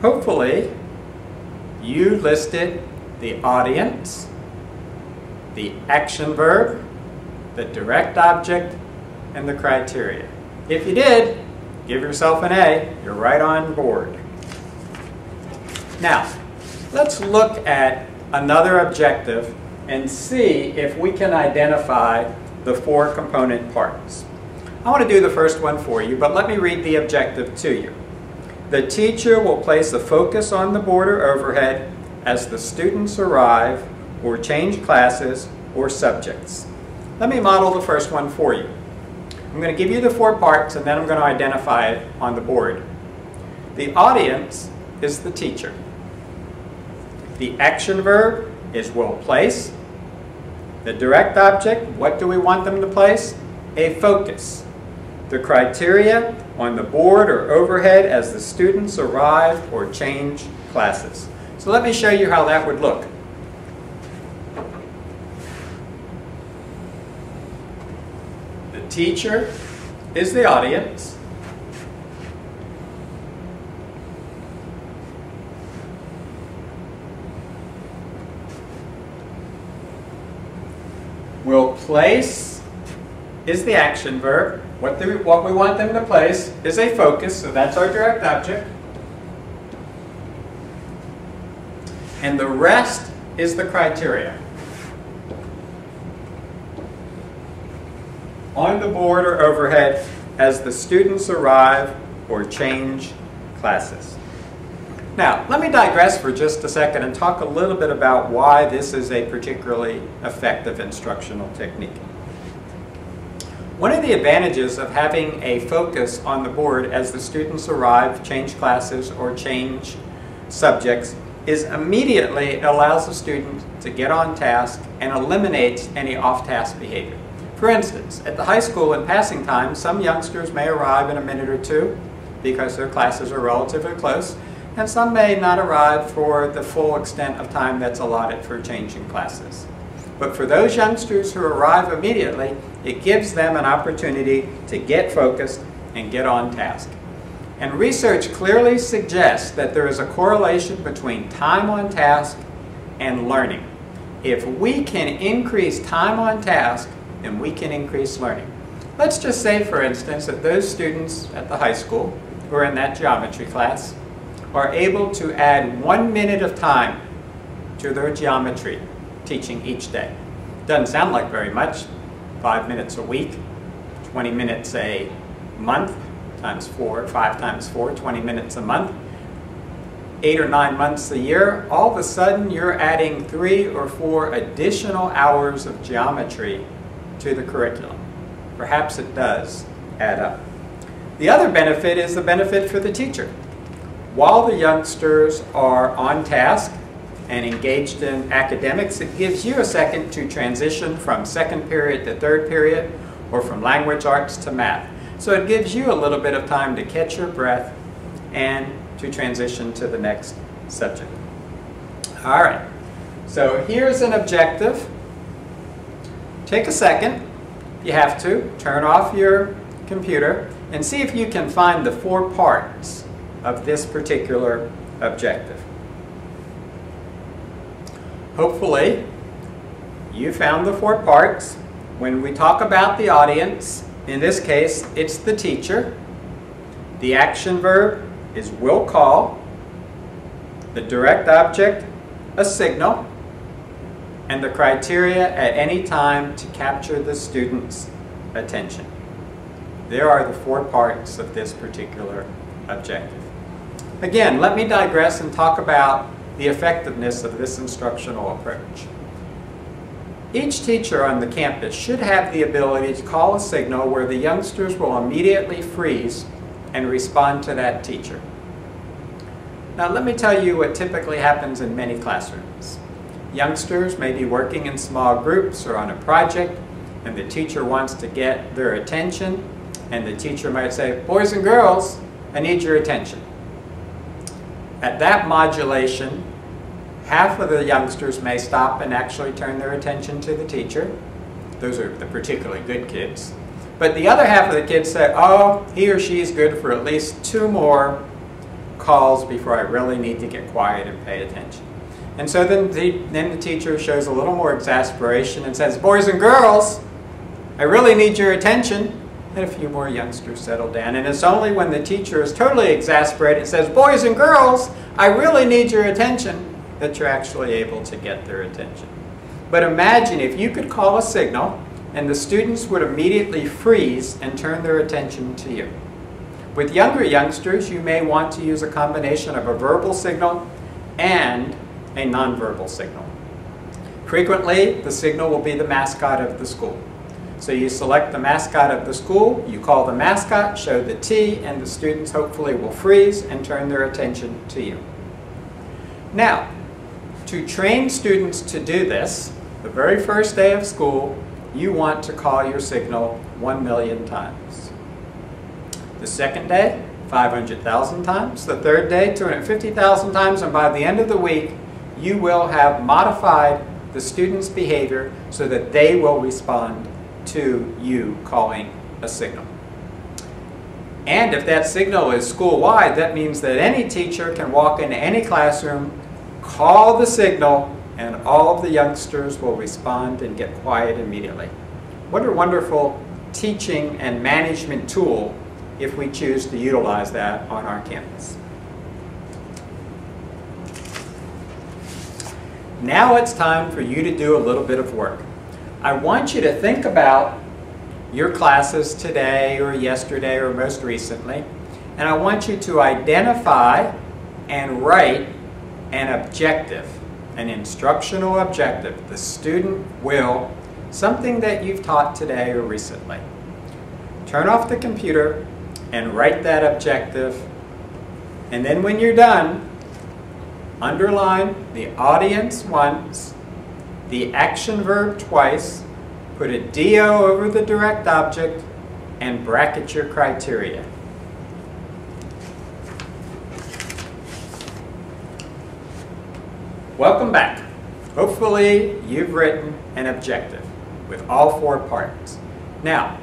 Hopefully, you listed the audience, the action verb, the direct object, and the criteria. If you did, give yourself an A. You're right on board. Now, let's look at another objective and see if we can identify the 4 component parts. I want to do the first one for you, but let me read the objective to you. The teacher will place a focus on the board or overhead as the students arrive or change classes or subjects. Let me model the first one for you. I'm going to give you the 4 parts and then I'm going to identify it on the board. The audience is the teacher. The action verb is will place. The direct object, what do we want them to place? A focus. The criteria on the board or overhead as the students arrive or change classes. So let me show you how that would look. The teacher is the audience. Will place is the action verb. What we want them to place is a focus, so that's our direct object. And the rest is the criteria. On the board or overhead as the students arrive or change classes. Now, let me digress for just a second and talk a little bit about why this is a particularly effective instructional technique. One of the advantages of having a focus on the board as the students arrive, change classes, or change subjects is immediately it allows the student to get on task and eliminates any off-task behavior. For instance, at the high school in passing time, some youngsters may arrive in a minute or 2 because their classes are relatively close, and some may not arrive for the full extent of time that's allotted for changing classes. But for those youngsters who arrive immediately, it gives them an opportunity to get focused and get on task. And research clearly suggests that there is a correlation between time on task and learning. If we can increase time on task, then we can increase learning. Let's just say, for instance, that those students at the high school who are in that geometry class are able to add 1 minute of time to their geometry teaching each day. Doesn't sound like very much. 5 minutes a week, 20 minutes a month, times 4, 5 times 4, 20 minutes a month, 8 or 9 months a year. All of a sudden you're adding 3 or 4 additional hours of geometry to the curriculum. Perhaps it does add up. The other benefit is the benefit for the teacher. While the youngsters are on task and engaged in academics, it gives you a second to transition from second period to third period or from language arts to math. So it gives you a little bit of time to catch your breath and to transition to the next subject. All right, so here's an objective. Take a second, if you have to, turn off your computer and see if you can find the 4 parts of this particular objective. Hopefully, you found the 4 parts. When we talk about the audience, in this case, it's the teacher. The action verb is will call. The direct object, a signal. And the criteria at any time to capture the student's attention. There are the 4 parts of this particular objective. Again, let me digress and talk about the effectiveness of this instructional approach. Each teacher on the campus should have the ability to call a signal where the youngsters will immediately freeze and respond to that teacher. Now let me tell you what typically happens in many classrooms. Youngsters may be working in small groups or on a project, and the teacher wants to get their attention, and the teacher might say, "Boys and girls, I need your attention." At that modulation, half of the youngsters may stop and actually turn their attention to the teacher. Those are the particularly good kids. But the other half of the kids say, "Oh, he or she is good for at least 2 more calls before I really need to get quiet and pay attention. And so then the teacher shows a little more exasperation and says, boys and girls, I really need your attention. And a few more youngsters settle down. And it's only when the teacher is totally exasperated and says, boys and girls, I really need your attention, that you're actually able to get their attention. But imagine if you could call a signal and the students would immediately freeze and turn their attention to you. With younger youngsters, you may want to use a combination of a verbal signal and a nonverbal signal. Frequently, the signal will be the mascot of the school. So you select the mascot of the school, you call the mascot, show the T, and the students hopefully will freeze and turn their attention to you. Now, to train students to do this, the very first day of school, you want to call your signal 1,000,000 times. The second day, 500,000 times. The third day, 250,000 times. And by the end of the week, you will have modified the student's behavior so that they will respond to you calling a signal. And if that signal is school-wide, that means that any teacher can walk into any classroom, call the signal, and all of the youngsters will respond and get quiet immediately. What a wonderful teaching and management tool if we choose to utilize that on our campus. Now it's time for you to do a little bit of work. I want you to think about your classes today or yesterday or most recently, and I want you to identify and write an objective, an instructional objective. The student will, something that you've taught today or recently. Turn off the computer and write that objective, and then when you're done, underline the audience once, the action verb twice, put a DO over the direct object, and bracket your criteria. Welcome back. Hopefully you've written an objective with all 4 parts. Now,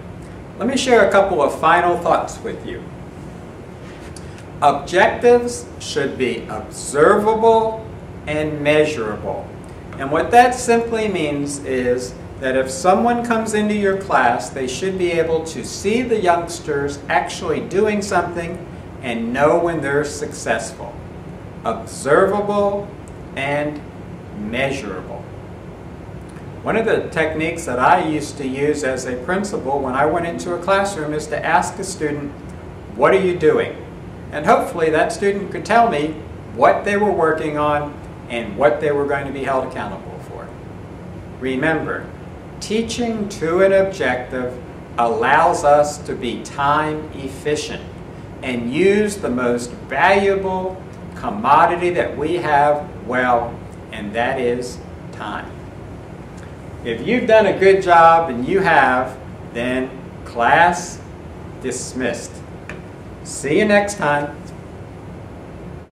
let me share a couple of final thoughts with you. Objectives should be observable and measurable. And what that simply means is that if someone comes into your class, they should be able to see the youngsters actually doing something and know when they're successful. Observable and measurable. One of the techniques that I used to use as a principal when I went into a classroom is to ask a student, what are you doing? And hopefully that student could tell me what they were working on and what they were going to be held accountable for. Remember, teaching to an objective allows us to be time efficient and use the most valuable commodity that we have well, and that is time. If you've done a good job, and you have, then class dismissed. See you next time.